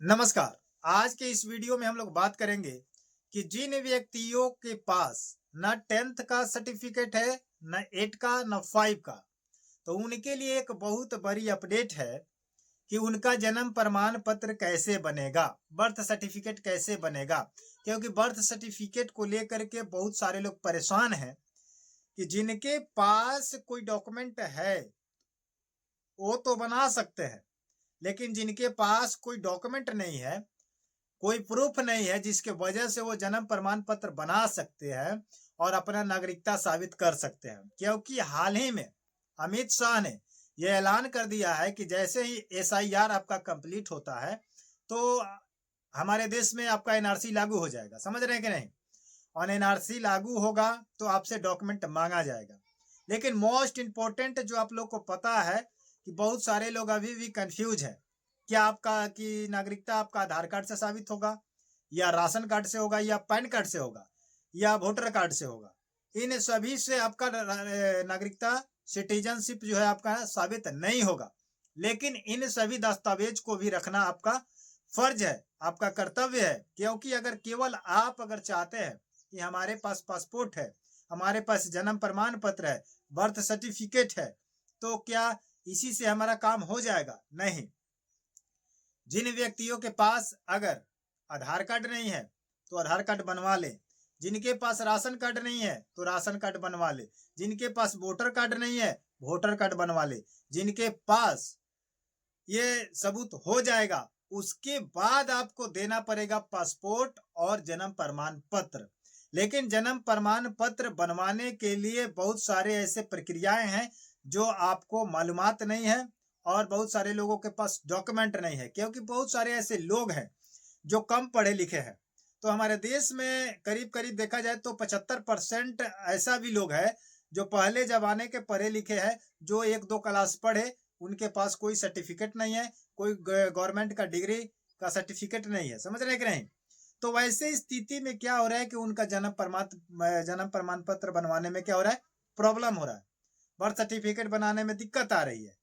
नमस्कार। आज के इस वीडियो में हम लोग बात करेंगे कि जिन व्यक्तियों के पास न 10th का सर्टिफिकेट है, न 8 का, न 5 का, तो उनके लिए एक बहुत बड़ी अपडेट है कि उनका जन्म प्रमाण पत्र कैसे बनेगा, बर्थ सर्टिफिकेट कैसे बनेगा। क्योंकि बर्थ सर्टिफिकेट को लेकर के बहुत सारे लोग परेशान हैं कि जिनके पास कोई डॉक्यूमेंट है वो तो बना सकते हैं, लेकिन जिनके पास कोई डॉक्यूमेंट नहीं है, कोई प्रूफ नहीं है जिसके वजह से वो जन्म प्रमाण पत्र बना सकते हैं और अपना नागरिकता साबित कर सकते हैं। क्योंकि हाल ही में अमित शाह ने यह ऐलान कर दिया है कि जैसे ही एसआईआर आपका कंप्लीट होता है तो हमारे देश में आपका एनआरसी लागू हो जाएगा। समझ रहे हैं कि नहीं? और एनआरसी लागू होगा तो आपसे डॉक्यूमेंट मांगा जाएगा। लेकिन मोस्ट इम्पोर्टेंट जो आप लोग को पता है कि बहुत सारे लोग अभी भी कंफ्यूज है क्या आपका कि नागरिकता आपका आधार कार्ड से साबित होगा या राशन कार्ड से होगा या पैन कार्ड से होगा या वोटर कार्ड से होगा। इन सभी से आपका नागरिकता सिटीजनशिप जो है आपका साबित नहीं होगा। लेकिन इन सभी दस्तावेज को भी रखना आपका फर्ज है, आपका कर्तव्य है। क्योंकि अगर केवल आप अगर चाहते हैं कि हमारे पास पासपोर्ट है, हमारे पास जन्म प्रमाण पत्र है, बर्थ सर्टिफिकेट है, तो क्या इसी से हमारा काम हो जाएगा? नहीं। जिन व्यक्तियों के पास अगर आधार कार्ड नहीं है तो आधार कार्ड बनवा ले, जिनके पास राशन कार्ड नहीं है तो राशन कार्ड बनवा ले, जिनके पास वोटर कार्ड नहीं है वोटर कार्ड बनवा ले, जिनके पास ये सबूत हो जाएगा उसके बाद आपको देना पड़ेगा पासपोर्ट और जन्म प्रमाण पत्र। लेकिन जन्म प्रमाण पत्र बनवाने के लिए बहुत सारे ऐसे प्रक्रियाएं हैं जो आपको मालूमात नहीं है और बहुत सारे लोगों के पास डॉक्यूमेंट नहीं है। क्योंकि बहुत सारे ऐसे लोग हैं जो कम पढ़े लिखे हैं। तो हमारे देश में करीब करीब देखा जाए तो 75% ऐसा भी लोग है जो पहले जमाने के पढ़े लिखे हैं, जो एक दो क्लास पढ़े, उनके पास कोई सर्टिफिकेट नहीं है, कोई गवर्नमेंट का डिग्री का सर्टिफिकेट नहीं है। समझ रहे हैं कि नहीं? तो वैसे स्थिति में क्या हो रहा है कि उनका जन्म प्रमाण पत्र बनवाने में क्या हो रहा है, प्रॉब्लम हो रहा है, बर्थ सर्टिफिकेट बनाने में दिक्कत आ रही है।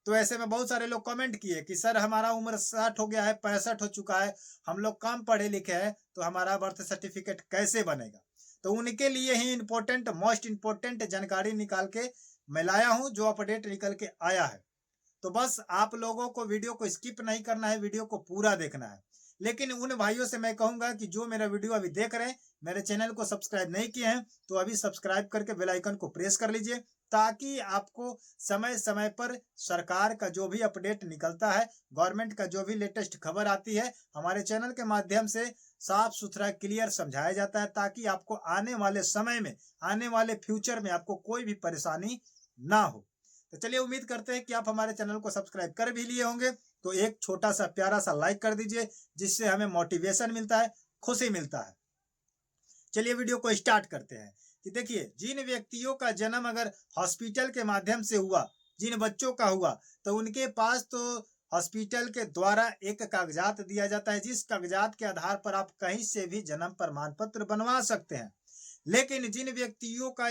तो ऐसे में बहुत सारे लोग कमेंट किए कि सर हमारा उम्र 60 हो गया है, 65 हो चुका है, हम लोग कम पढ़े लिखे हैं, तो हमारा बर्थ सर्टिफिकेट कैसे बनेगा। तो उनके लिए ही इम्पोर्टेंट मोस्ट इम्पोर्टेंट जानकारी निकाल के मैं लाया हूं, जो अपडेट निकल के आया है। तो बस आप लोगों को वीडियो को स्किप नहीं करना है, वीडियो को पूरा देखना है। लेकिन उन भाइयों से मैं कहूंगा कि जो मेरा वीडियो अभी देख रहे हैं, मेरे चैनल को सब्सक्राइब नहीं किए हैं तो अभी सब्सक्राइब करके बेल आइकन को प्रेस कर लीजिए, ताकि आपको समय समय पर सरकार का जो भी अपडेट निकलता है, गवर्नमेंट का जो भी लेटेस्ट खबर आती है, हमारे चैनल के माध्यम से साफ सुथरा क्लियर समझाया जाता है, ताकि आपको आने वाले समय में, आने वाले फ्यूचर में आपको कोई भी परेशानी ना हो। तो चलिए, उम्मीद करते हैं कि आप हमारे चैनल को सब्सक्राइब कर भी लिए होंगे। तो एक छोटा सा प्यारा सा लाइक कर दीजिए, जिससे हमें मोटिवेशन मिलता है, खुशी मिलता है। चलिए वीडियो को स्टार्ट करते हैं। कि देखिए, जिन व्यक्तियों का जन्म अगर हॉस्पिटल के माध्यम से हुआ, जिन बच्चों का हुआ, तो उनके पास तो हॉस्पिटल के द्वारा एक कागजात दिया जाता है, जिस कागजात के आधार पर आप कहीं से भी जन्म प्रमाण पत्र बनवा सकते हैं। लेकिन जिन व्यक्तियों का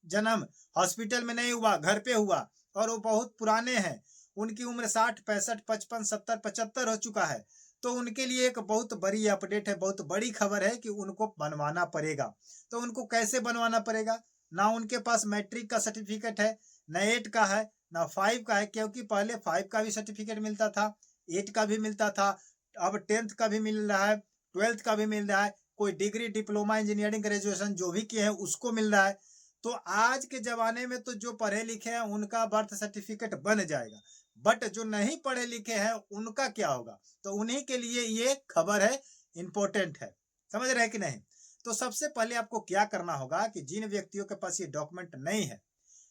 जन्म हॉस्पिटल में नहीं हुआ, घर पे हुआ, और वो बहुत पुराने हैं, उनकी उम्र 60, 65, 55, 70, 75 हो चुका है, तो उनके लिए एक बहुत बड़ी अपडेट है, बहुत बड़ी खबर है कि उनको बनवाना पड़ेगा। तो उनको कैसे बनवाना पड़ेगा? ना उनके पास मैट्रिक का सर्टिफिकेट है, ना 8 का है, ना 5 का है। क्योंकि पहले 5 का भी सर्टिफिकेट मिलता था, 8 का भी मिलता था, अब 10th का भी मिल रहा है, 12th का भी मिल रहा है, कोई डिग्री, डिप्लोमा, इंजीनियरिंग, ग्रेजुएशन जो भी किए हैं उसको मिल रहा है। तो आज के जमाने में तो जो पढ़े लिखे हैं उनका बर्थ सर्टिफिकेट बन जाएगा, बट जो नहीं पढ़े लिखे हैं उनका क्या होगा? तो उन्हीं के लिए ये खबर है, इंपॉर्टेंट है। समझ रहे हैं कि नहीं? तो सबसे पहले आपको क्या करना होगा कि जिन व्यक्तियों के पास ये डॉक्यूमेंट नहीं है,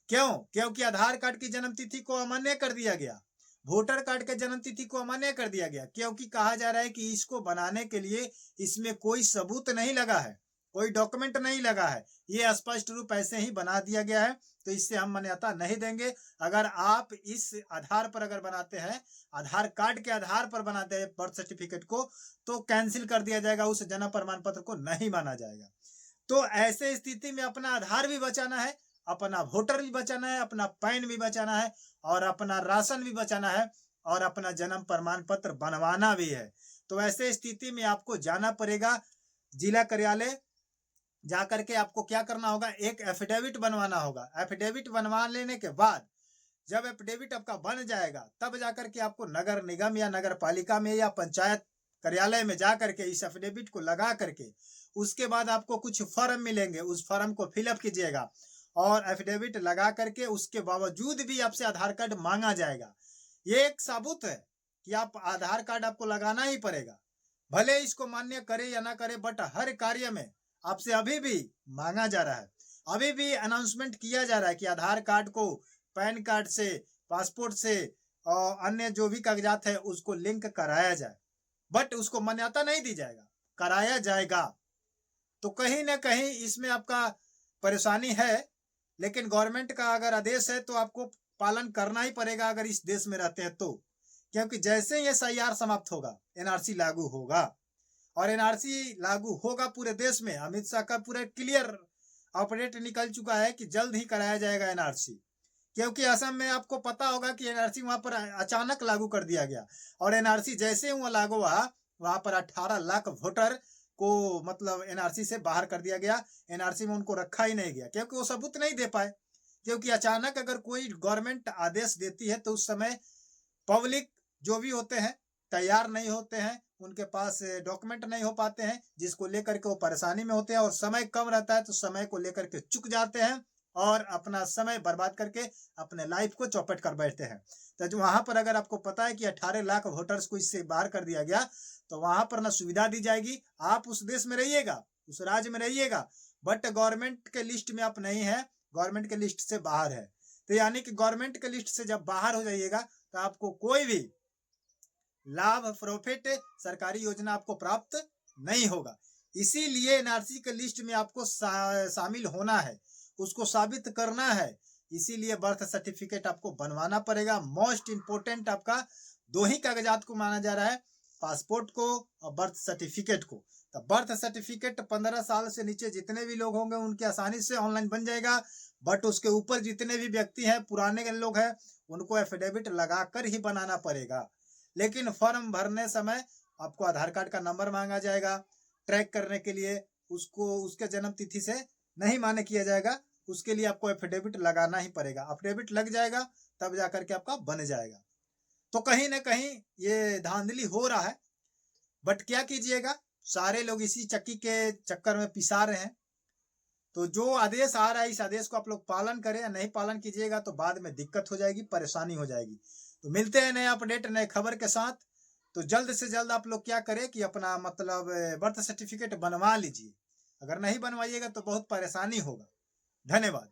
क्यों? क्योंकि आधार कार्ड की जन्म तिथि को अमान्य कर दिया गया, वोटर कार्ड के जन्म तिथि को अमान्य कर दिया गया। क्योंकि कहा जा रहा है कि इसको बनाने के लिए इसमें कोई सबूत नहीं लगा है, कोई डॉक्यूमेंट नहीं लगा है, ये स्पष्ट रूप ऐसे ही बना दिया गया है। तो इससे हम मान्यता नहीं देंगे। अगर आप इस आधार पर अगर बनाते हैं, आधार कार्ड के आधार पर बनाते हैं बर्थ सर्टिफिकेट को, तो कैंसिल कर दिया जाएगा, उस जन्म प्रमाण पत्र को नहीं माना जाएगा। तो ऐसे स्थिति में अपना आधार भी बचाना है, अपना वोटर भी बचाना है, अपना पैन भी बचाना है, और अपना राशन भी बचाना है, और अपना जन्म प्रमाण पत्र बनवाना भी है। तो ऐसे स्थिति में आपको जाना पड़ेगा जिला कार्यालय। जाकर के आपको क्या करना होगा, एक एफिडेविट बनवाना होगा। एफिडेविट बनवा लेने के बाद जब एफिडेविट आपका बन जाएगा तब जाकर के आपको नगर निगम या नगर पालिका में या पंचायत कार्यालय में जा करके इस एफिडेविट को लगा करके उसके बाद आपको कुछ फॉर्म मिलेंगे, उस फॉर्म को फिलअप कीजिएगा और एफिडेविट लगा करके उसके बावजूद भी आपसे आधार कार्ड मांगा जाएगा। ये एक सबूत है कि आप आधार कार्ड आपको लगाना ही पड़ेगा, भले इसको मान्य करे या ना करे, बट हर कार्य में आपसे अभी भी मांगा जा रहा है। अभी भी अनाउंसमेंट किया जा रहा है कि आधार कार्ड को पैन कार्ड से, पासपोर्ट से और अन्य जो भी कागजात है उसको लिंक कराया जाए, बट उसको मान्यता नहीं दी जाएगा, कराया जाएगा। तो कहीं ना कहीं इसमें आपका परेशानी है, लेकिन गवर्नमेंट का अगर आदेश है तो आपको पालन करना ही पड़ेगा अगर इस देश में रहते हैं तो, क्योंकि जैसे ही SIR समाप्त होगा एनआरसी लागू होगा और एनआरसी लागू होगा पूरे देश में। अमित शाह का पूरा क्लियर ऑपरेट निकल चुका है कि जल्द ही कराया जाएगा एनआरसी, क्योंकि असम में आपको पता होगा कि एनआरसी वहां पर अचानक लागू कर दिया गया और एनआरसी जैसे वहां लागू हुआ वहां पर 18 लाख वोटर को मतलब एनआरसी से बाहर कर दिया गया। एनआरसी में उनको रखा ही नहीं गया क्योंकि वो सबूत नहीं दे पाए, क्योंकि अचानक अगर कोई गवर्नमेंट आदेश देती है तो उस समय पब्लिक जो भी होते हैं तैयार नहीं होते हैं, उनके पास डॉक्यूमेंट नहीं हो पाते हैं, जिसको लेकर के वो परेशानी में होते हैं और समय कम रहता है तो समय को लेकर के चुक जाते हैं और अपना समय बर्बाद करके अपने लाइफ को चौपट कर बैठते हैं। तो जो वहां पर अगर आपको पता है कि 18 लाख वोटर्स को इससे बाहर कर दिया गया तो वहां पर ना सुविधा दी जाएगी, आप उस देश में रहिएगा, उस राज्य में रहिएगा, बट गवर्नमेंट के लिस्ट में आप नहीं है, गवर्नमेंट के लिस्ट से बाहर है। तो यानी कि गवर्नमेंट के लिस्ट से जब बाहर हो जाइएगा तो आपको कोई भी लाभ, प्रॉफिट, सरकारी योजना आपको प्राप्त नहीं होगा। इसीलिए एनआरसी के लिस्ट में आपको शामिल होना है, उसको साबित करना है, इसीलिए बर्थ सर्टिफिकेट आपको बनवाना पड़ेगा। मोस्ट इंपोर्टेंट आपका 2 ही कागजात को माना जा रहा है, पासपोर्ट को और बर्थ सर्टिफिकेट को। तो बर्थ सर्टिफिकेट 15 साल से नीचे जितने भी लोग होंगे उनके आसानी से ऑनलाइन बन जाएगा, बट उसके ऊपर जितने भी व्यक्ति हैं, पुराने लोग हैं, उनको एफिडेविट लगाकर ही बनाना पड़ेगा। लेकिन फॉर्म भरने समय आपको आधार कार्ड का नंबर मांगा जाएगा ट्रैक करने के लिए, उसको उसके जन्म तिथि से नहीं मान्य किया जाएगा, उसके लिए आपको एफिडेविट लगाना ही पड़ेगा। एफिडेविट लग जाएगा तब जाकर के आपका बन जाएगा। तो कहीं ना कहीं ये धांधली हो रहा है, बट क्या कीजिएगा, सारे लोग इसी चक्की के चक्कर में पिसा रहे हैं। तो जो आदेश आ रहा है इस आदेश को आप लोग पालन करें, या नहीं पालन कीजिएगा तो बाद में दिक्कत हो जाएगी, परेशानी हो जाएगी। तो मिलते हैं नए अपडेट, नए खबर के साथ। तो जल्द से जल्द आप लोग क्या करें कि अपना मतलब बर्थ सर्टिफिकेट बनवा लीजिए, अगर नहीं बनवाइएगा तो बहुत परेशानी होगा। धन्यवाद।